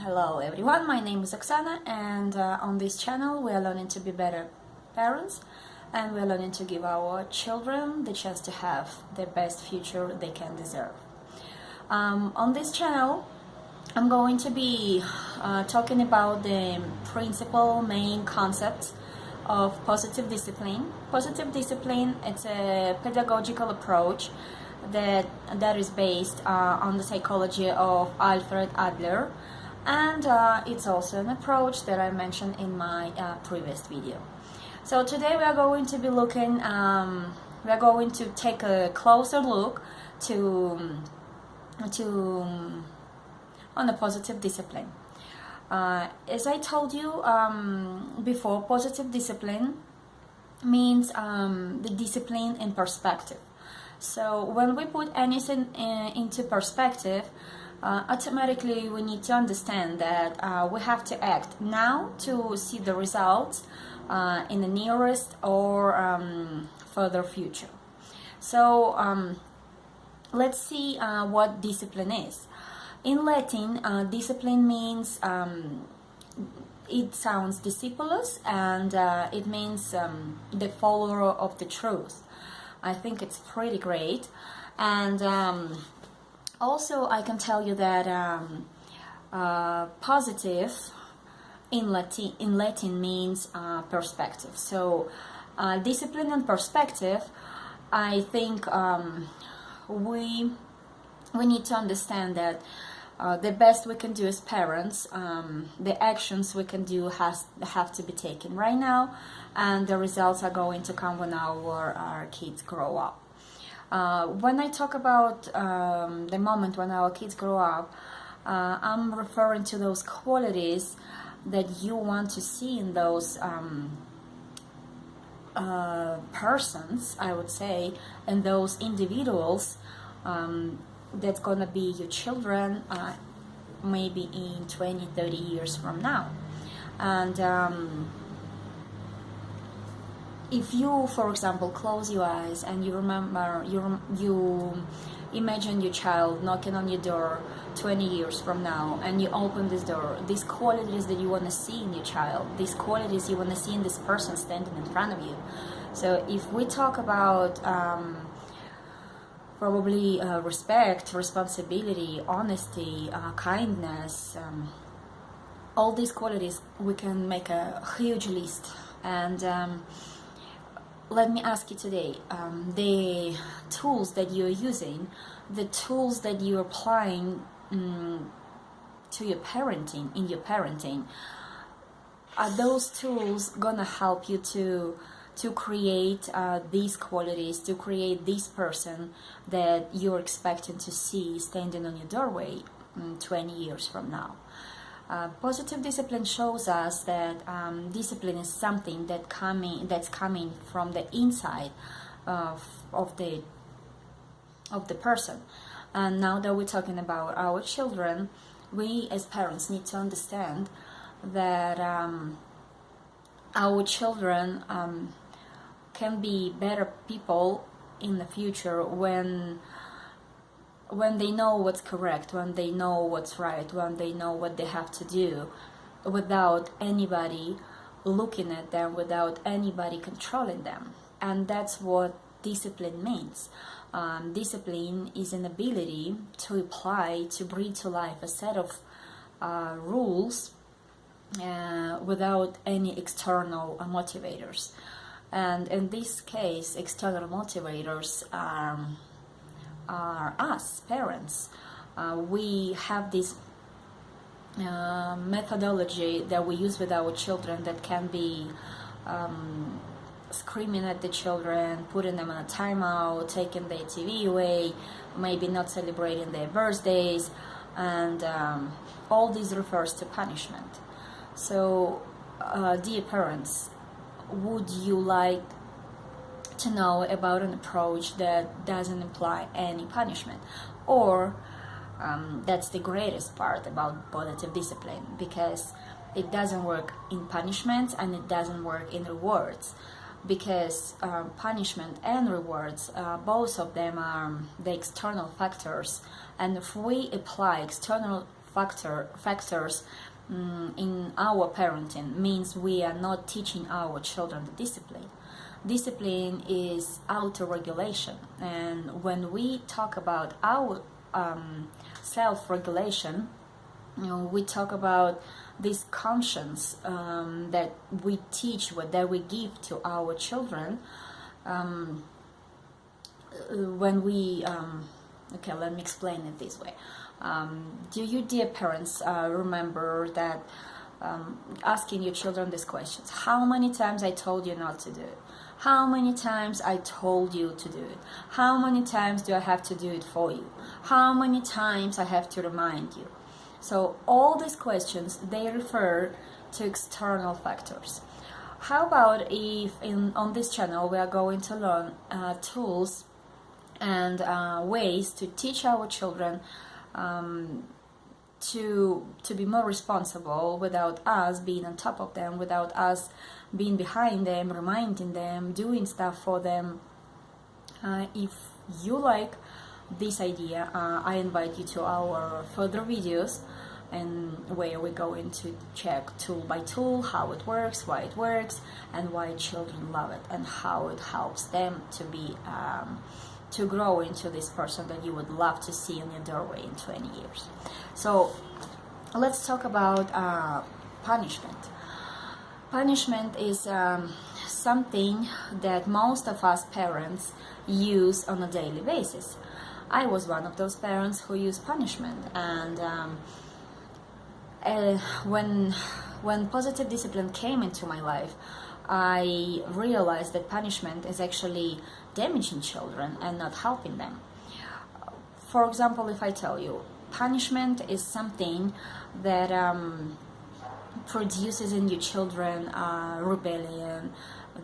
Hello everyone, my name is Oksana, and on this channel we are learning to be better parents, and we are learning to give our children the chance to have the best future they can deserve. On this channel I'm going to be talking about the main concepts of positive discipline. Positive discipline, it's a pedagogical approach that is based on the psychology of Alfred Adler, and it's also an approach that I mentioned in my previous video. So today we are going to be looking, we are going to take a closer look on a positive discipline. As I told you before, positive discipline means the discipline in perspective. So when we put anything into perspective, automatically we need to understand that we have to act now to see the results in the nearest or further future. So let's see what discipline is. In Latin, discipline means, it sounds discipulus, and it means the follower of the truth. I think it's pretty great. And also I can tell you that positive in Latin means perspective. So discipline and perspective, I think we need to understand that the best we can do as parents, the actions we can do have to be taken right now, and the results are going to come when our kids grow up. When I talk about the moment when our kids grow up, I'm referring to those qualities that you want to see in those persons, I would say, and those individuals that's gonna be your children maybe in 20-30 years from now. And if you, for example, close your eyes and you remember, you imagine your child knocking on your door 20 years from now, and you open this door, these qualities that you want to see in your child, these qualities you want to see in this person standing in front of you. So if we talk about probably respect, responsibility, honesty, kindness, all these qualities, we can make a huge list. And let me ask you today, the tools that you're using, the tools that you're applying to your parenting, are those tools gonna help you to create these qualities, to create this person that you're expecting to see standing on your doorway 20 years from now? Positive discipline shows us that discipline is something that's coming from the inside of the person. And now that we're talking about our children, we as parents need to understand that our children can be better people in the future when they know what's correct, when they know what's right, when they know what they have to do, without anybody looking at them, without anybody controlling them. And that's what discipline means. Discipline is an ability to apply, to bring to life a set of rules without any external motivators. And in this case, external motivators are us, parents. We have this methodology that we use with our children that can be screaming at the children, putting them on a timeout, taking their TV away, maybe not celebrating their birthdays, and all this refers to punishment. So, dear parents, would you like to know about an approach that doesn't imply any punishment? Or that's the greatest part about positive discipline, because it doesn't work in punishment and it doesn't work in rewards, because punishment and rewards, both of them are the external factors, and if we apply external factors in our parenting means we are not teaching our children the discipline. Discipline is auto-regulation, and when we talk about our self-regulation, we talk about this conscience that we teach, that we give to our children when we okay, let me explain it this way. Do you, dear parents, remember that asking your children these questions? How many times I told you not to do it? How many times I told you to do it? How many times do I have to do it for you? How many times I have to remind you? So all these questions, they refer to external factors. How about if on this channel we are going to learn tools and ways to teach our children to be more responsible without us being on top of them, without us being behind them, reminding them, doing stuff for them. If you like this idea, I invite you to our further videos, and where we're going to check tool by tool how it works, why it works, and why children love it, and how it helps them to be to grow into this person that you would love to see in your doorway in 20 years. So let's talk about punishment. Punishment is something that most of us parents use on a daily basis. I was one of those parents who used punishment, and when positive discipline came into my life, I realized that punishment is actually damaging children and not helping them. For example, if I tell you, punishment is something that produces in your children rebellion,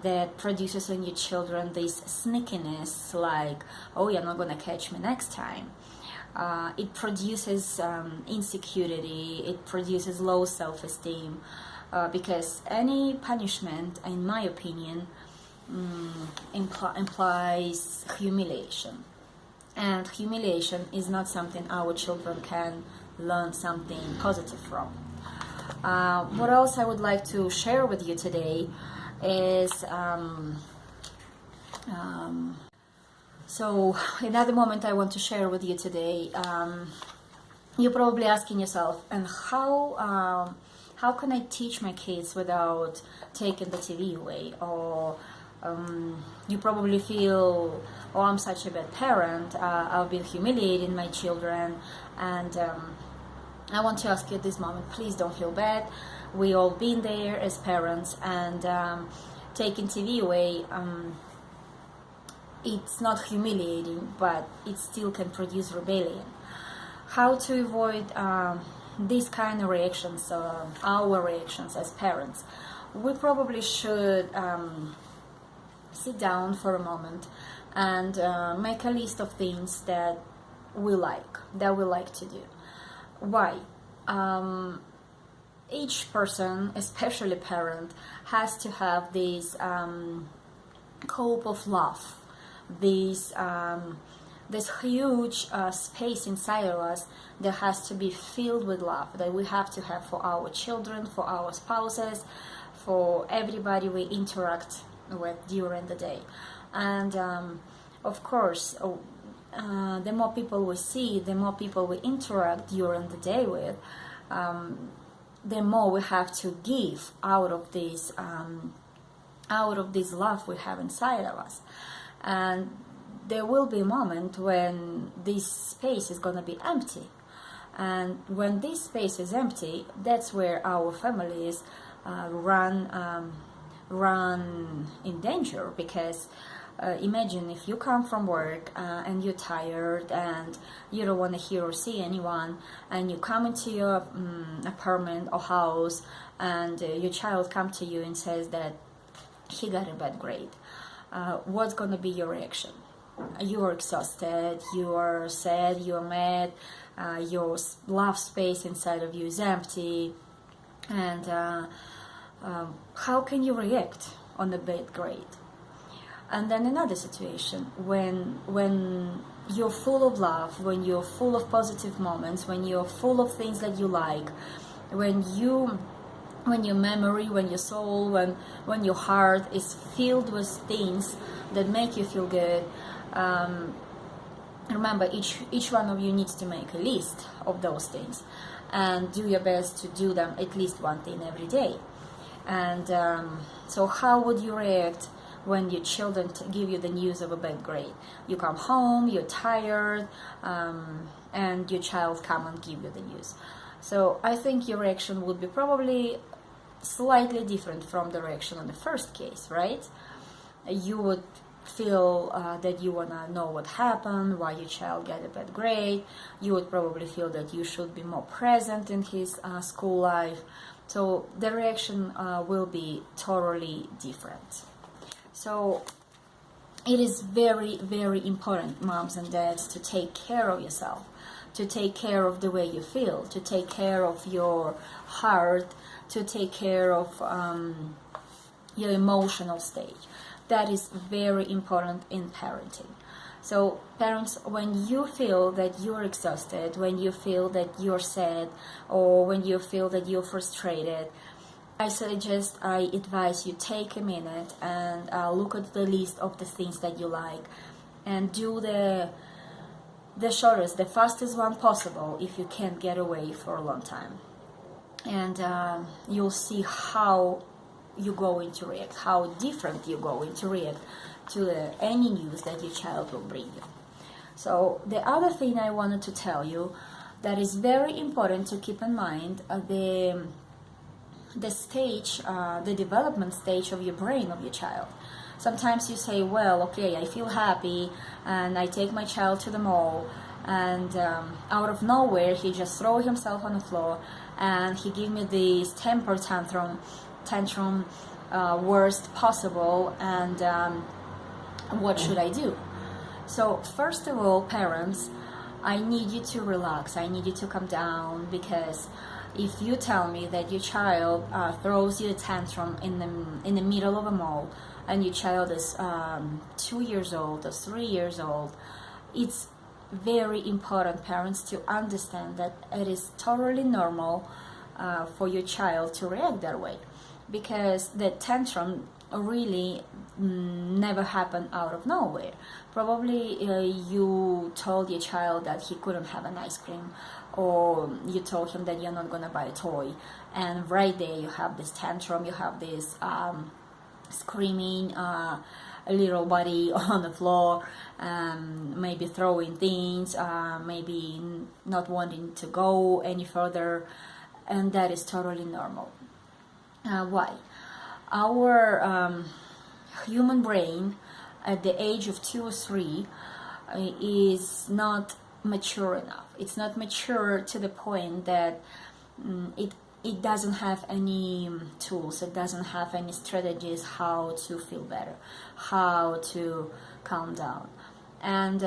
that produces in your children this sneakiness, like, oh, you're not gonna catch me next time. It produces insecurity, it produces low self-esteem, because any punishment, in my opinion, implies humiliation. And humiliation is not something our children can learn something positive from. What else I would like to share with you today is so another moment I want to share with you today. You're probably asking yourself, and how can I teach my kids without taking the TV away? Or you probably feel, oh, I'm such a bad parent, I've been humiliating my children, and I want to ask you at this moment, please don't feel bad. We all been there as parents, and taking TV away, it's not humiliating, but it still can produce rebellion. How to avoid these kind of reactions, our reactions as parents? We probably should sit down for a moment and make a list of things that we like to do. Why? Each person, especially parent, has to have this cup of love, this huge space inside of us that has to be filled with love, that we have to have for our children, for our spouses, for everybody we interact with during the day. And of course, the more people we see, the more people we interact during the day with, the more we have to give out of this love we have inside of us. And there will be a moment when this space is going to be empty, and when this space is empty, that's where our families run in danger. Because imagine if you come from work and you're tired and you don't want to hear or see anyone, and you come into your apartment or house, and your child comes to you and says that he got a bad grade. What's going to be your reaction? You are exhausted, you are sad, you are mad, your love space inside of you is empty, and how can you react on a bad grade? And then another situation, when you're full of love, when you're full of positive moments, when you're full of things that you like, when your memory, when your soul, when your heart is filled with things that make you feel good, remember, each one of you needs to make a list of those things and do your best to do them at least one thing every day. And so how would you react when your children give you the news of a bad grade? You come home, you're tired, and your child come and give you the news. So I think your reaction would be probably slightly different from the reaction on the first case, right? You would feel that you want to know what happened, why your child got a bad grade. You would probably feel that you should be more present in his school life. So the reaction will be totally different. So it is very, very important, moms and dads, to take care of yourself, to take care of the way you feel, to take care of your heart, to take care of your emotional state. That is very important in parenting. So parents, when you feel that you're exhausted, when you feel that you're sad, or when you feel that you're frustrated, I advise you take a minute and look at the list of the things that you like, and do the shortest, the fastest one possible if you can't get away for a long time. And you'll see how you're going to react, how different you're going to react to any news that your child will bring you. So the other thing I wanted to tell you that is very important to keep in mind, the stage, the development stage of your brain of your child. Sometimes you say, well, okay, I feel happy and I take my child to the mall, and out of nowhere he just throw himself on the floor and he give me this temper tantrum, worst possible, and what should I do? So first of all, parents, I need you to relax. I need you to calm down, because if you tell me that your child throws you a tantrum in the middle of a mall, and your child is 2 years old or 3 years old, it's very important, parents, to understand that it is totally normal for your child to react that way, because the tantrum really never happened out of nowhere. Probably you told your child that he couldn't have an ice cream, or you told him that you're not going to buy a toy, and right there you have this tantrum, you have this screaming a little body on the floor, maybe throwing things, maybe not wanting to go any further, and that is totally normal. Why? Our human brain at the age of 2 or 3 is not mature enough. It's not mature to the point that it doesn't have any tools, it doesn't have any strategies how to feel better, how to calm down. And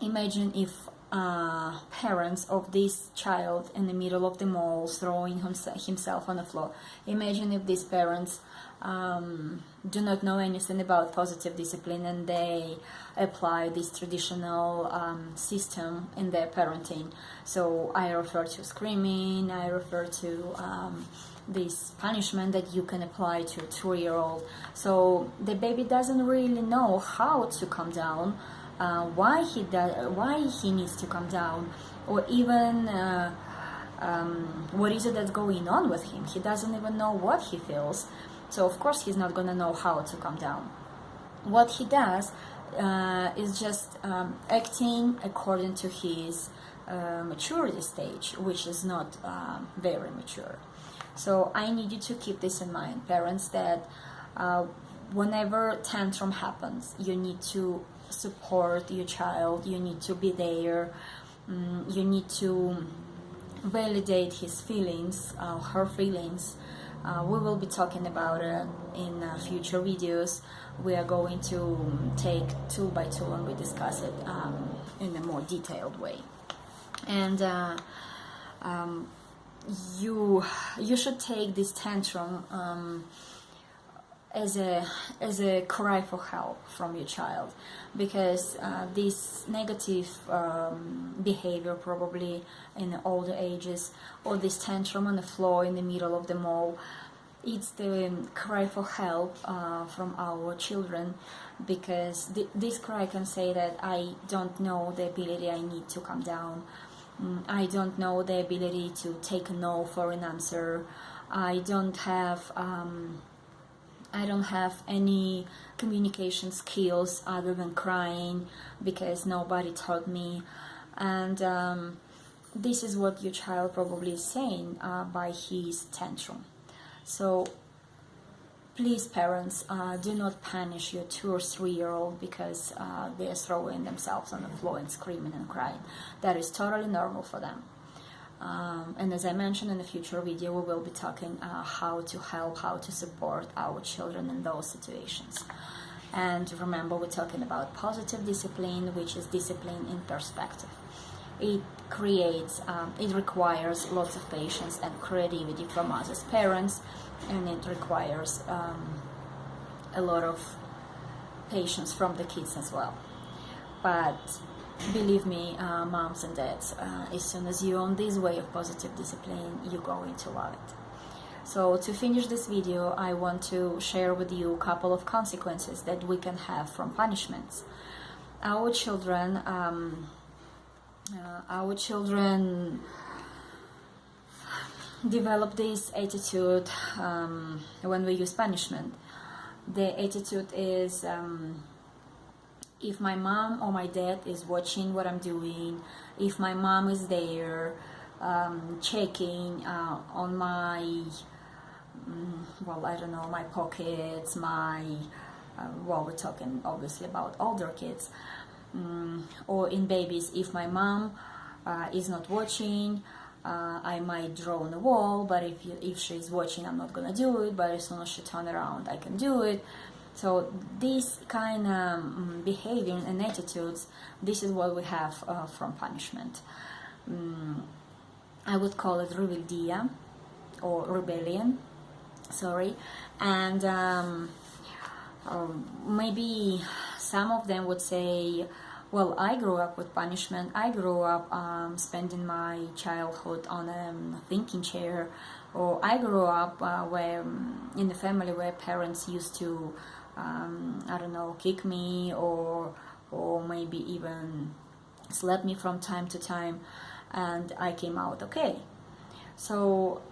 imagine if parents of this child in the middle of the mall throwing himself on the floor. Imagine if these parents do not know anything about positive discipline, and they apply this traditional system in their parenting. So I refer to screaming, I refer to this punishment that you can apply to a 2-year-old. So the baby doesn't really know how to calm down, why he needs to calm down, or even what is it that's going on with him. He doesn't even know what he feels, so of course he's not going to know how to calm down. What he does is just acting according to his maturity stage, which is not very mature. So I need you to keep this in mind, parents, that whenever tantrum happens, you need to support your child, you need to be there, you need to validate his feelings, her feelings. We will be talking about it in future videos. We are going to take tool by tool and we discuss it in a more detailed way. And you should take this tantrum as a cry for help from your child, because this negative behavior, probably in the older ages, or this tantrum on the floor in the middle of the mall, it's the cry for help from our children, because this cry can say that I don't know the ability, I need to calm down, I don't know the ability to take a no for an answer, I don't have any communication skills other than crying because nobody taught me. And this is what your child probably is saying by his tantrum. So please, parents, do not punish your 2 or 3-year-old because they're throwing themselves on the floor and screaming and crying. That is totally normal for them. And as I mentioned, in a future video, we will be talking how to help, how to support our children in those situations. And remember, we're talking about positive discipline, which is discipline in perspective. It requires lots of patience and creativity from us as parents, and it requires a lot of patience from the kids as well. But believe me, moms and dads, as soon as you're on this way of positive discipline, you're going to love it. So to finish this video, I want to share with you a couple of consequences that we can have from punishments. Our children develop this attitude when we use punishment. The attitude is, if my mom or my dad is watching what I'm doing, if my mom is there checking on my, I don't know, my pockets, we're talking obviously about older kids, or in babies, if my mom is not watching, I might draw on the wall, but if she's watching, I'm not gonna do it, but as soon as she turns around, I can do it. So this kind of behavior and attitudes, this is what we have from punishment. I would call it reveldia or rebellion, and maybe some of them would say, well, I grew up with punishment, I grew up spending my childhood on a thinking chair, or I grew up in a family where parents used to I don't know, kick me or maybe even slap me from time to time, and I came out okay. So,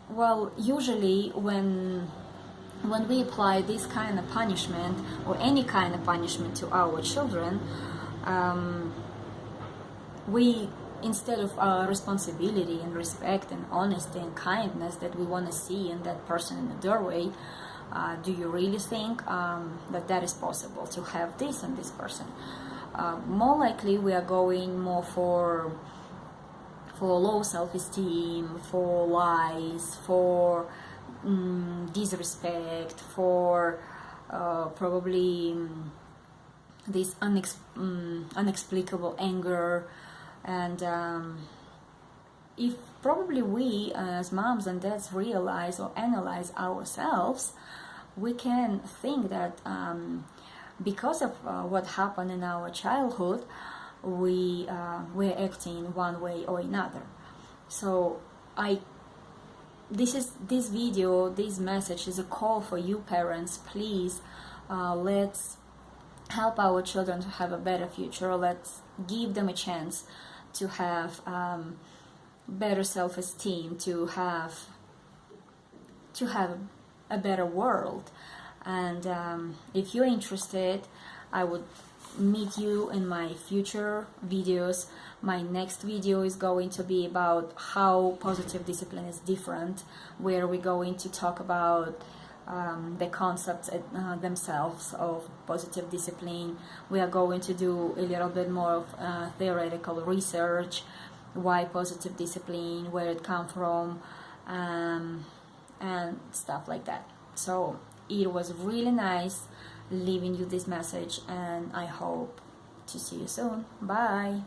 well, usually when we apply this kind of punishment or any kind of punishment to our children, we, instead of our responsibility and respect and honesty and kindness that we want to see in that person in the doorway, do you really think that is possible to have this in this person? More likely we are going more for low self-esteem, for lies, for disrespect, for probably this unexplicable anger, and if probably we as moms and dads realize or analyze ourselves, we can think that because of what happened in our childhood, we're acting one way or another. So this message is a call for you parents. Please, let's help our children to have a better future. Let's give them a chance to have better self-esteem, to have a better world. And if you're interested, I would meet you in my future videos. My next video is going to be about how positive discipline is different, where we're going to talk about the concepts themselves of positive discipline. We are going to do a little bit more of theoretical research, why positive discipline, where it comes from, and stuff like that. So it was really nice leaving you this message, and I hope to see you soon. Bye.